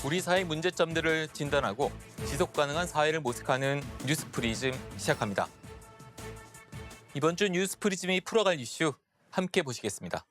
우리 사회 문제점들을 진단하고 지속 가능한 사회를 모색하는 뉴스프리즘 시작합니다. 이번 주 뉴스프리즘이 풀어갈 이슈 함께 보시겠습니다.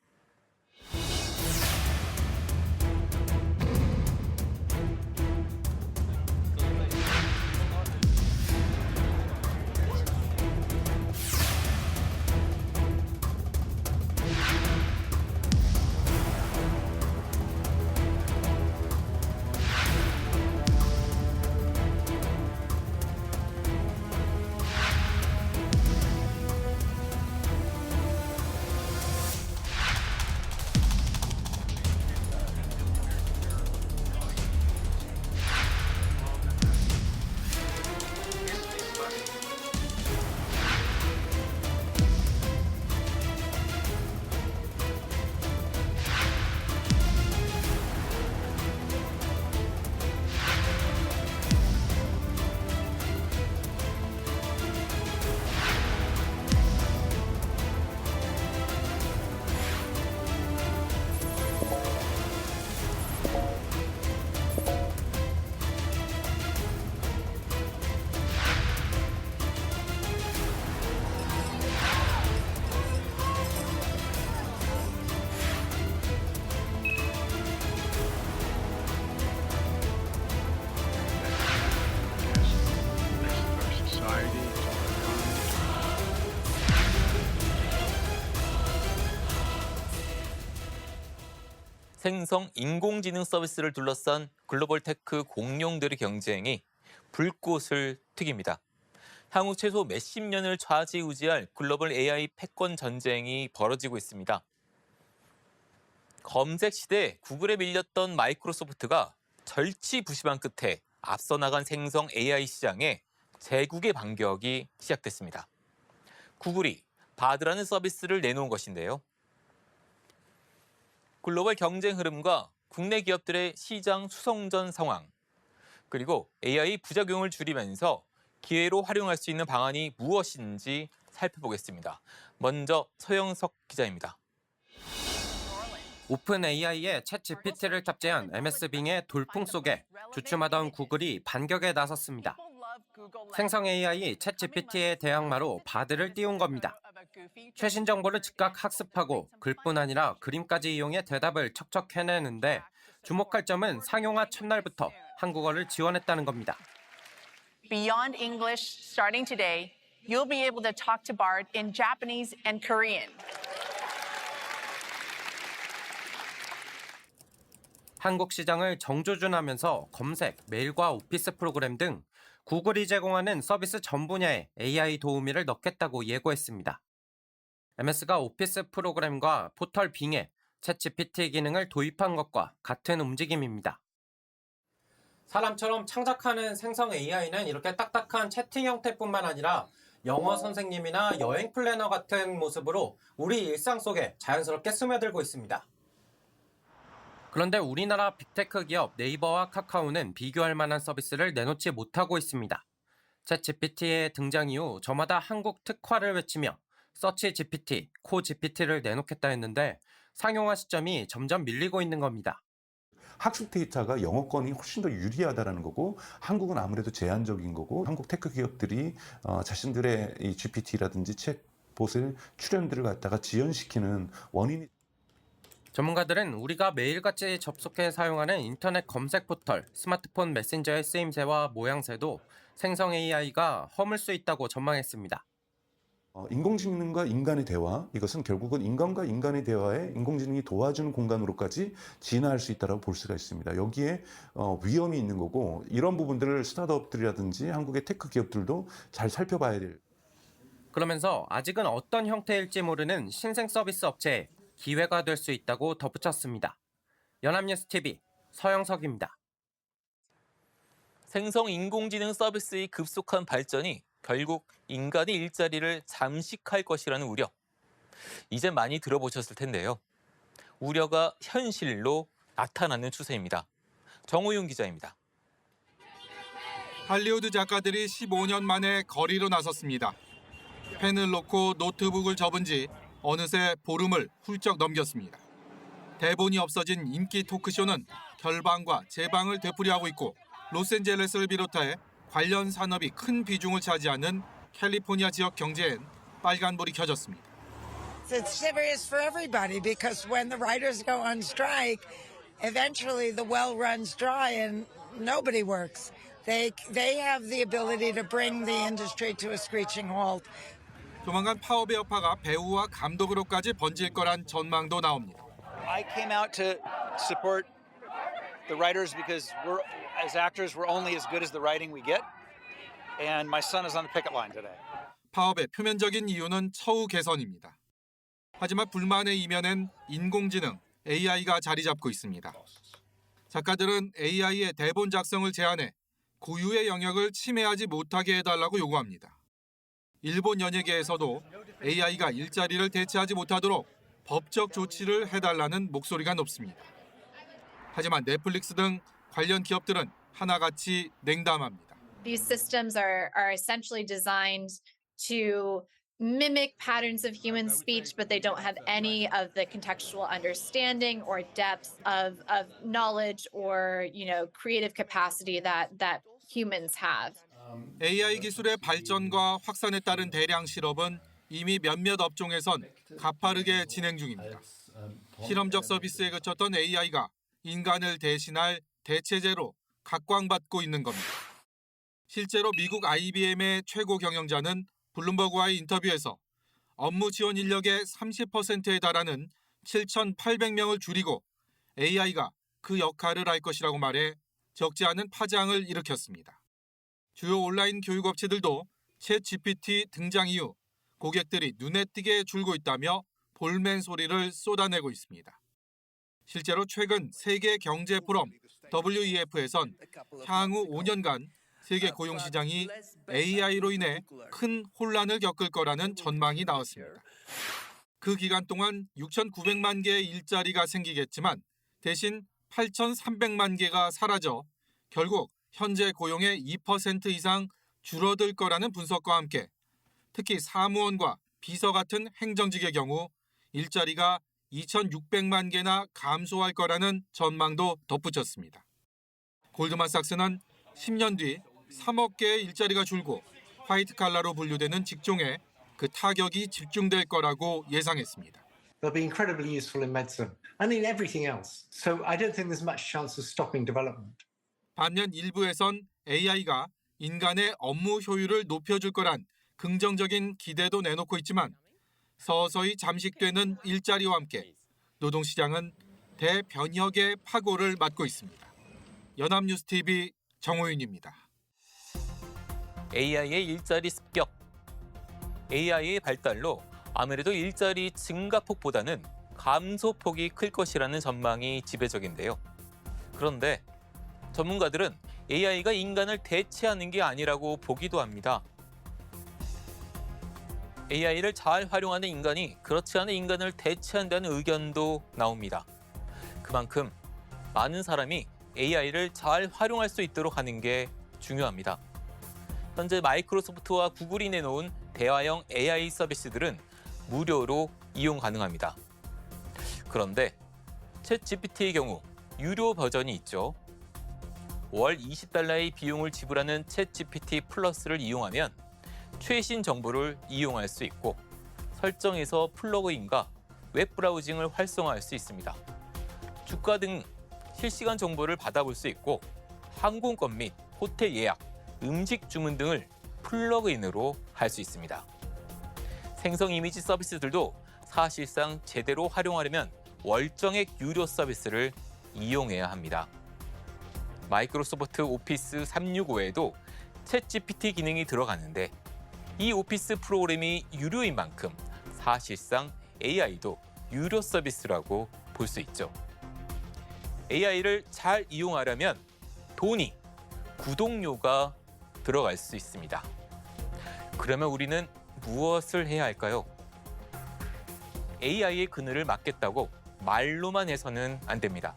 생성 인공지능 서비스를 둘러싼 글로벌 테크 공룡들의 경쟁이 불꽃을 튀깁니다. 향후 최소 몇십 년을 좌지우지할 글로벌 AI 패권 전쟁이 벌어지고 있습니다. 검색 시대에 구글에 밀렸던 마이크로소프트가 절치부심한 끝에 앞서 나간 생성 AI 시장에 제국의 반격이 시작됐습니다. 구글이 바드라는 서비스를 내놓은 것인데요. 글로벌 경쟁 흐름과 국내 기업들의 시장 수성전 상황, 그리고 AI 부작용을 줄이면서 기회로 활용할 수 있는 방안이 무엇인지 살펴보겠습니다. 먼저 서영석 기자입니다. 오픈 AI에 챗 GPT를 탑재한 MS 빙의 돌풍 속에 주춤하던 구글이 반격에 나섰습니다. 생성 AI 챗 GPT의 대항마로 바드를 띄운 겁니다. 최신 정보를 즉각 학습하고 글뿐 아니라 그림까지 이용해 대답을 척척 해내는데 주목할 점은 상용화 첫날부터 한국어를 지원했다는 겁니다. Beyond English, starting today, you'll be able to talk to Bard in Japanese and Korean. 한국 시장을 정조준하면서 검색, 메일과 오피스 프로그램 등 구글이 제공하는 서비스 전 분야에 AI 도우미를 넣겠다고 예고했습니다. MS가 오피스 프로그램과 포털 빙에 챗GPT 기능을 도입한 것과 같은 움직임입니다. 사람처럼 창작하는 생성 AI는 이렇게 딱딱한 채팅 형태뿐만 아니라 영어 선생님이나 여행 플래너 같은 모습으로 우리 일상 속에 자연스럽게 스며들고 있습니다. 그런데 우리나라 빅테크 기업 네이버와 카카오는 비교할 만한 서비스를 내놓지 못하고 있습니다. 챗GPT의 등장 이후 저마다 한국 특화를 외치며 서치 GPT, 코 GPT를 내놓겠다 했는데 상용화 시점이 점점 밀리고 있는 겁니다. 학습 데이터가 영어권이 훨씬 더 유리하다는 거고 한국은 아무래도 제한적인 거고 한국 테크 기업들이 자신들의 이 GPT라든지 챗봇을 출연들을 갖다가 지연시키는 원인이 전문가들은 우리가 매일같이 접속해 사용하는 인터넷 검색 포털, 스마트폰 메신저의 쓰임새와 모양새도 생성 AI가 허물 수 있다고 전망했습니다. 인공지능과 인간의 대화, 이것은 결국은 인간과 인간의 대화에 인공지능이 도와주는 공간으로까지 진화할 수 있다고 볼 수가 있습니다. 여기에 위험이 있는 거고 이런 부분들을 스타트업들이라든지 한국의 테크 기업들도 잘 살펴봐야 될. 그러면서 아직은 어떤 형태일지 모르는 신생 서비스 업체에 기회가 될 수 있다고 덧붙였습니다. 연합뉴스TV 서영석입니다. 생성 인공지능 서비스의 급속한 발전이 결국 인간의 일자리를 잠식할 것이라는 우려. 이제 많이 들어보셨을 텐데요. 우려가 현실로 나타나는 추세입니다. 정우윤 기자입니다. 할리우드 작가들이 15년 만에 거리로 나섰습니다. 펜을 놓고 노트북을 접은 지 어느새 보름을 훌쩍 넘겼습니다. 대본이 없어진 인기 토크쇼는 결방과 재방을 되풀이하고 있고 로스앤젤레스를 비롯해 관련 산업이 큰 비중을 차지하는 캘리포니아 지역 경제엔 빨간불이 켜졌습니다. It's serious for everybody because when the writers go on strike, eventually the well runs dry and nobody works. They have the ability to bring the industry to a screeching halt. 조만간 파업의 여파가 배우와 감독으로까지 번질 거란 전망도 나옵니다. I came out to support the writers because as actors, we're only as good as the writing we get. And my son is on the picket line today. 파업의 표면적인 이유는 처우 개선입니다. 하지만 불만의 이면엔 인공지능, AI가 자리 잡고 있습니다. 작가들은 AI의 대본 작성을 제한해 고유의 영역을 침해하지 못하게 해달라고 요구합니다. 일본 연예계에서도 AI가 일자리를 대체하지 못하도록 법적 조치를 해달라는 목소리가 높습니다. 하지만 넷플릭스 등 관련 기업들은 하나같이 냉담합니다. These systems are essentially designed to mimic patterns of human speech, but they don't have any of the contextual understanding or depth of knowledge or, creative capacity that humans have. AI 기술의 발전과 확산에 따른 대량 실업은 이미 몇몇 업종에선 가파르게 진행 중입니다. 실험적 서비스에 그쳤던 AI가 인간을 대신할 대체제로 각광받고 있는 겁니다. 실제로 미국 IBM의 최고 경영자는 블룸버그와의 인터뷰에서 업무 지원 인력의 30%에 달하는 7,800명을 줄이고 AI가 그 역할을 할 것이라고 말해 적지 않은 파장을 일으켰습니다. 주요 온라인 교육업체들도 챗GPT 등장 이후 고객들이 눈에 띄게 줄고 있다며 볼멘 소리를 쏟아내고 있습니다. 실제로 최근 세계 경제 포럼 WEF에선 향후 5년간 세계 고용시장이 AI로 인해 큰 혼란을 겪을 거라는 전망이 나왔습니다. 그 기간 동안 6,900만 개의 일자리가 생기겠지만 대신 8,300만 개가 사라져 결국 현재 고용의 2% 이상 줄어들 거라는 분석과 함께 특히 사무원과 비서 같은 행정직의 경우 일자리가 2,600만 개나 감소할 거라는 전망도 덧붙였습니다. 골드만삭스는 10년 뒤 3억 개의 일자리가 줄고 화이트 칼라로 분류되는 직종에 그 타격이 집중될 거라고 예상했습니다. They'll be incredibly useful in medicine and in everything else. So I don't think there's much chance of stopping development. 반면 일부에선 AI가 인간의 업무 효율을 높여줄 거란 긍정적인 기대도 내놓고 있지만 서서히 잠식되는 일자리와 함께 노동시장은 대변혁의 파고를 맞고 있습니다. 연합뉴스TV 정호윤입니다. AI의 일자리 습격. AI의 발달로 아무래도 일자리 증가폭보다는 감소폭이 클 것이라는 전망이 지배적인데요. 그런데 전문가들은 AI가 인간을 대체하는 게 아니라고 보기도 합니다. AI를 잘 활용하는 인간이 그렇지 않은 인간을 대체한다는 의견도 나옵니다. 그만큼 많은 사람이 AI를 잘 활용할 수 있도록 하는 게 중요합니다. 현재 마이크로소프트와 구글이 내놓은 대화형 AI 서비스들은 무료로 이용 가능합니다. 그런데 챗GPT의 경우 유료 버전이 있죠. 월 $20의 비용을 지불하는 챗GPT 플러스를 이용하면 최신 정보를 이용할 수 있고 설정에서 플러그인과 웹 브라우징을 활성화할 수 있습니다. 주가 등 실시간 정보를 받아볼 수 있고 항공권 및 호텔 예약, 음식 주문 등을 플러그인으로 할 수 있습니다. 생성 이미지 서비스들도 사실상 제대로 활용하려면 월정액 유료 서비스를 이용해야 합니다. 마이크로소프트 오피스 365에도 챗GPT 기능이 들어가는데 이 오피스 프로그램이 유료인 만큼 사실상 AI도 유료 서비스라고 볼 수 있죠. AI를 잘 이용하려면 돈이, 구독료가 들어갈 수 있습니다. 그러면 우리는 무엇을 해야 할까요? AI의 그늘을 막겠다고 말로만 해서는 안 됩니다.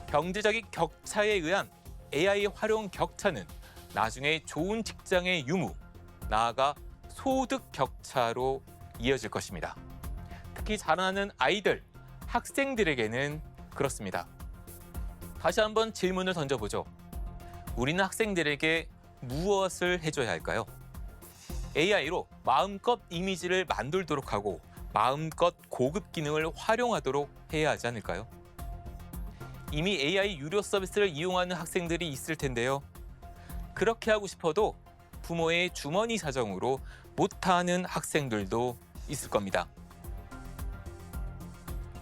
경제적인 격차에 의한 AI 활용 격차는 나중에 좋은 직장의 유무, 나아가 소득 격차로 이어질 것입니다. 특히 자라나는 아이들, 학생들에게는 그렇습니다. 다시 한번 질문을 던져보죠. 우리는 학생들에게 무엇을 해줘야 할까요? AI로 마음껏 이미지를 만들도록 하고 마음껏 고급 기능을 활용하도록 해야 하지 않을까요? 이미 AI 유료 서비스를 이용하는 학생들이 있을 텐데요. 그렇게 하고 싶어도 부모의 주머니 사정으로 못하는 학생들도 있을 겁니다.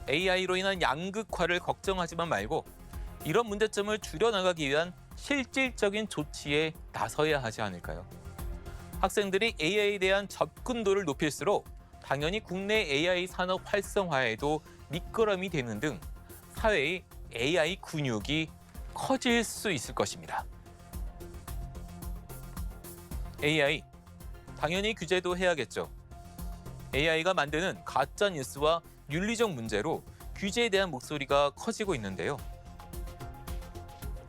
AI로 인한 양극화를 걱정하지만 말고 이런 문제점을 줄여나가기 위한 실질적인 조치에 나서야 하지 않을까요? 학생들이 AI에 대한 접근도를 높일수록 당연히 국내 AI 산업 활성화에도 미끄럼이 되는 등 사회의 AI 근육이 커질 수 있을 것입니다. AI, 당연히 규제도 해야겠죠. AI가 만드는 가짜 뉴스와 윤리적 문제로 규제에 대한 목소리가 커지고 있는데요.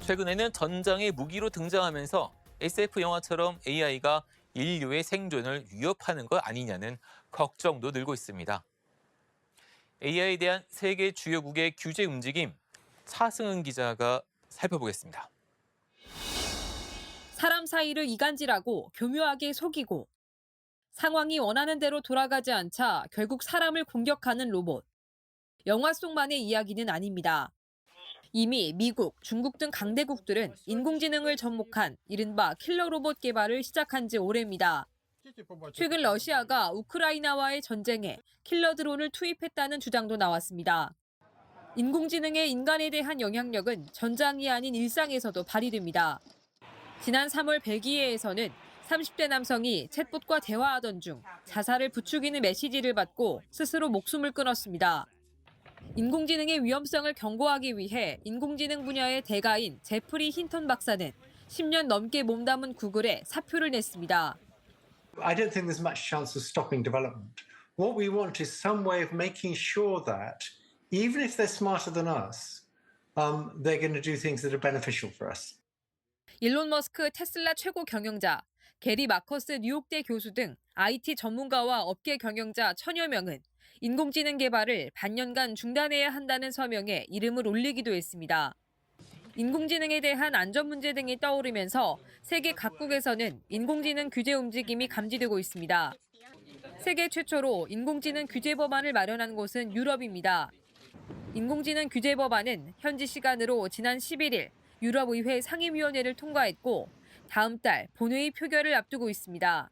최근에는 전장의 무기로 등장하면서 SF 영화처럼 AI가 인류의 생존을 위협하는 것 아니냐는 걱정도 늘고 있습니다. AI에 대한 세계 주요국의 규제 움직임, 차승은 기자가 살펴보겠습니다. 사람 사이를 이간질하고 교묘하게 속이고 상황이 원하는 대로 돌아가지 않자 결국 사람을 공격하는 로봇. 영화 속만의 이야기는 아닙니다. 이미 미국, 중국 등 강대국들은 인공지능을 접목한 이른바 킬러 로봇 개발을 시작한 지 오래입니다. 최근 러시아가 우크라이나와의 전쟁에 킬러 드론을 투입했다는 주장도 나왔습니다. 인공지능의 인간에 대한 영향력은 전장이 아닌 일상에서도 발휘됩니다. 지난 3월 벨기에에서는 30대 남성이 챗봇과 대화하던 중 자살을 부추기는 메시지를 받고 스스로 목숨을 끊었습니다. 인공지능의 위험성을 경고하기 위해 인공지능 분야의 대가인 제프리 힌턴 박사는 10년 넘게 몸담은 구글에 사표를 냈습니다. I don't think there's much chance of stopping development. What we want is some way of making sure that even if they're smarter than us, they're going to do things that are beneficial for us. 일론 머스크 테슬라 최고 경영자, 게리 마커스 뉴욕대 교수 등 IT 전문가와 업계 경영자 1000여 명은 인공지능 개발을 반년간 중단해야 한다는 서명에 이름을 올리기도 했습니다. 인공지능에 대한 안전 문제 등이 떠오르면서 세계 각국에서는 인공지능 규제 움직임이 감지되고 있습니다. 세계 최초로 인공지능 규제 법안을 마련한 곳은 유럽입니다. 인공지능 규제 법안은 현지 시간으로 지난 11일 유럽의회 상임위원회를 통과했고 다음 달 본회의 표결을 앞두고 있습니다.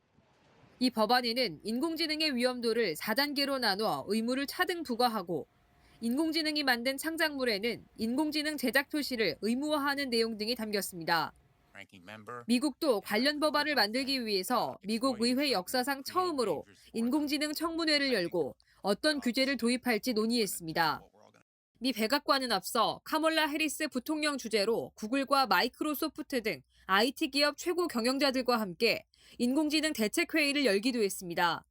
이 법안에는 인공지능의 위험도를 4단계로 나눠 의무를 차등 부과하고 인공지능이 만든 창작물에는 인공지능 제작 표시를 의무화하는 내용 등이 담겼습니다. 미국도 관련 법안을 만들기 위해서 미국 의회 역사상 처음으로 인공지능 청문회를 열고 어떤 규제를 도입할지 논의했습니다. 미 백악관은 앞서 카멀라 해리스 부통령 주재로 구글과 마이크로소프트 등 IT 기업 최고 경영자들과 함께 인공지능 대책회의를 열기도 했습니다.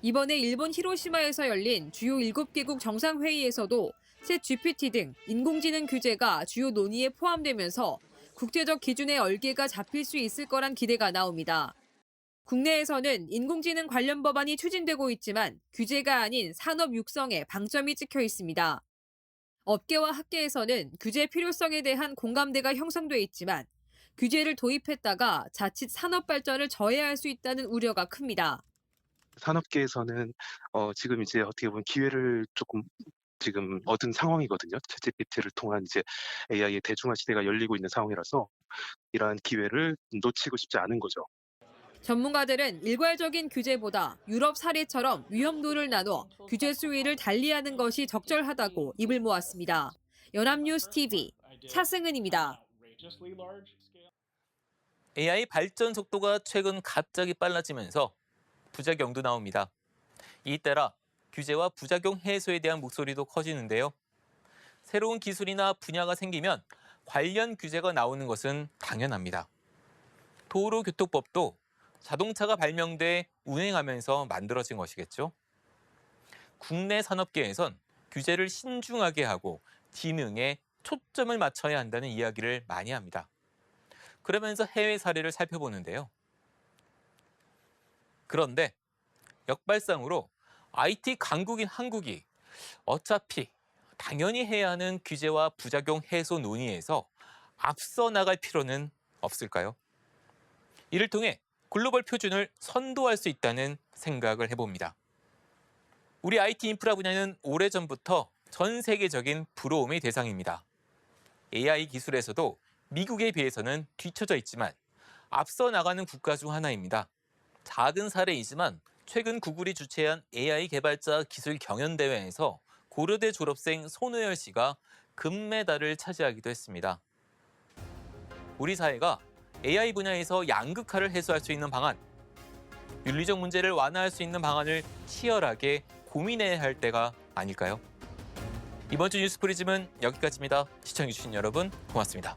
이번에 일본 히로시마에서 열린 주요 7개국 정상회의에서도 챗 GPT 등 인공지능 규제가 주요 논의에 포함되면서 국제적 기준의 얼개가 잡힐 수 있을 거란 기대가 나옵니다. 국내에서는 인공지능 관련 법안이 추진되고 있지만 규제가 아닌 산업 육성에 방점이 찍혀 있습니다. 업계와 학계에서는 규제 필요성에 대한 공감대가 형성돼 있지만 규제를 도입했다가 자칫 산업 발전을 저해할 수 있다는 우려가 큽니다. 산업계에서는 지금 이제 어떻게 보면 기회를 조금 지금 얻은 상황이거든요. 챗GPT를 통한 이제 AI의 대중화 시대가 열리고 있는 상황이라서 이러한 기회를 놓치고 싶지 않은 거죠. 전문가들은 일괄적인 규제보다 유럽 사례처럼 위험도를 나눠 규제 수위를 달리하는 것이 적절하다고 입을 모았습니다. 연합뉴스 TV 차승은입니다. AI 발전 속도가 최근 갑자기 빨라지면서 부작용도 나옵니다. 이에 따라 규제와 부작용 해소에 대한 목소리도 커지는데요. 새로운 기술이나 분야가 생기면 관련 규제가 나오는 것은 당연합니다. 도로교통법도 자동차가 발명돼 운행하면서 만들어진 것이겠죠. 국내 산업계에선 규제를 신중하게 하고 기능에 초점을 맞춰야 한다는 이야기를 많이 합니다. 그러면서 해외 사례를 살펴보는데요. 그런데 역발상으로 IT 강국인 한국이 어차피 당연히 해야 하는 규제와 부작용 해소 논의에서 앞서 나갈 필요는 없을까요? 이를 통해 글로벌 표준을 선도할 수 있다는 생각을 해봅니다. 우리 IT 인프라 분야는 오래전부터 전 세계적인 부러움의 대상입니다. AI 기술에서도 미국에 비해서는 뒤처져 있지만 앞서 나가는 국가 중 하나입니다. 작은 사례이지만 최근 구글이 주최한 AI 개발자 기술 경연대회에서 고려대 졸업생 손우열 씨가 금메달을 차지하기도 했습니다. 우리 사회가 AI 분야에서 양극화를 해소할 수 있는 방안, 윤리적 문제를 완화할 수 있는 방안을 치열하게 고민해야 할 때가 아닐까요? 이번 주 뉴스 프리즘은 여기까지입니다. 시청해주신 여러분 고맙습니다.